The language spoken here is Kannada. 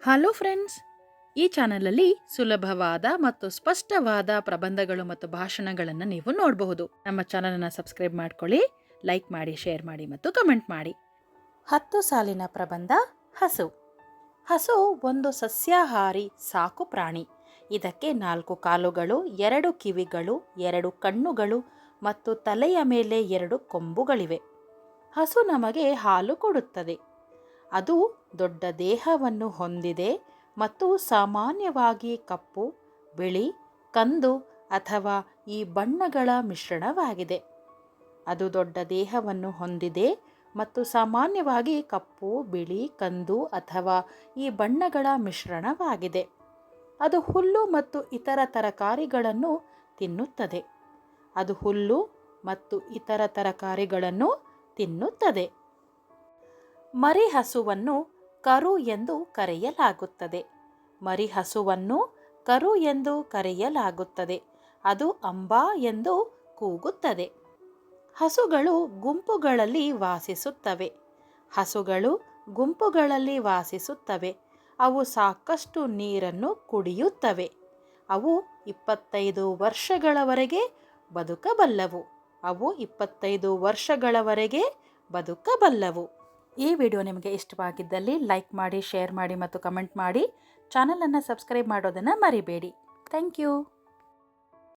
ಹಲೋ ಫ್ರೆಂಡ್ಸ್, ಈ ಚಾನಲಲ್ಲಿ ಸುಲಭವಾದ ಮತ್ತು ಸ್ಪಷ್ಟವಾದ ಪ್ರಬಂಧಗಳು ಮತ್ತು ಭಾಷಣಗಳನ್ನು ನೀವು ನೋಡಬಹುದು. ನಮ್ಮ ಚಾನಲನ್ನು ಸಬ್ಸ್ಕ್ರೈಬ್ ಮಾಡ್ಕೊಳ್ಳಿ, ಲೈಕ್ ಮಾಡಿ, ಶೇರ್ ಮಾಡಿ ಮತ್ತು ಕಮೆಂಟ್ ಮಾಡಿ. 10 ಸಾಲಿನ ಪ್ರಬಂಧ ಹಸು. ಹಸು ಒಂದು ಸಸ್ಯಾಹಾರಿ ಸಾಕು ಪ್ರಾಣಿ. ಇದಕ್ಕೆ 4 ಕಾಲುಗಳು, 2 ಕಿವಿಗಳು, 2 ಕಣ್ಣುಗಳು ಮತ್ತು ತಲೆಯ ಮೇಲೆ 2 ಕೊಂಬುಗಳಿವೆ. ಹಸು ನಮಗೆ ಹಾಲು ಕೊಡುತ್ತದೆ. ಅದು ದೊಡ್ಡ ದೇಹವನ್ನು ಹೊಂದಿದೆ ಮತ್ತು ಸಾಮಾನ್ಯವಾಗಿ ಕಪ್ಪು, ಬಿಳಿ, ಕಂದು ಅಥವಾ ಈ ಬಣ್ಣಗಳ ಮಿಶ್ರಣವಾಗಿದೆ. ಅದು ದೊಡ್ಡ ದೇಹವನ್ನು ಹೊಂದಿದೆ ಮತ್ತು ಸಾಮಾನ್ಯವಾಗಿ ಕಪ್ಪು, ಬಿಳಿ, ಕಂದು ಅಥವಾ ಈ ಬಣ್ಣಗಳ ಮಿಶ್ರಣವಾಗಿದೆ. ಅದು ಹುಲ್ಲು ಮತ್ತು ಇತರ ತರಕಾರಿಗಳನ್ನು ತಿನ್ನುತ್ತದೆ. ಅದು ಹುಲ್ಲು ಮತ್ತು ಇತರ ತರಕಾರಿಗಳನ್ನು ತಿನ್ನುತ್ತದೆ. ಮರಿ ಹಸುವನ್ನು ಕರು ಎಂದು ಕರೆಯಲಾಗುತ್ತದೆ. ಮರಿ ಹಸುವನ್ನು ಕರು ಎಂದು ಕರೆಯಲಾಗುತ್ತದೆ. ಅದು ಅಂಬಾ ಎಂದು ಕೂಗುತ್ತದೆ. ಹಸುಗಳು ಗುಂಪುಗಳಲ್ಲಿ ವಾಸಿಸುತ್ತವೆ. ಹಸುಗಳು ಗುಂಪುಗಳಲ್ಲಿ ವಾಸಿಸುತ್ತವೆ. ಅವು ಸಾಕಷ್ಟು ನೀರನ್ನು ಕುಡಿಯುತ್ತವೆ. ಅವು 25 ವರ್ಷಗಳವರೆಗೆ ಬದುಕಬಲ್ಲವು. ಅವು 25 ವರ್ಷಗಳವರೆಗೆ ಬದುಕಬಲ್ಲವು. ಈ ವಿಡಿಯೋ ನಿಮಗೆ ಇಷ್ಟವಾಗಿದ್ದಲ್ಲಿ ಲೈಕ್ ಮಾಡಿ, ಶೇರ್ ಮಾಡಿ ಮತ್ತು ಕಮೆಂಟ್ ಮಾಡಿ. ಚಾನಲನ್ನು ಸಬ್ಸ್ಕ್ರೈಬ್ ಮಾಡೋದನ್ನು ಮರಿಬೇಡಿ. Thank you.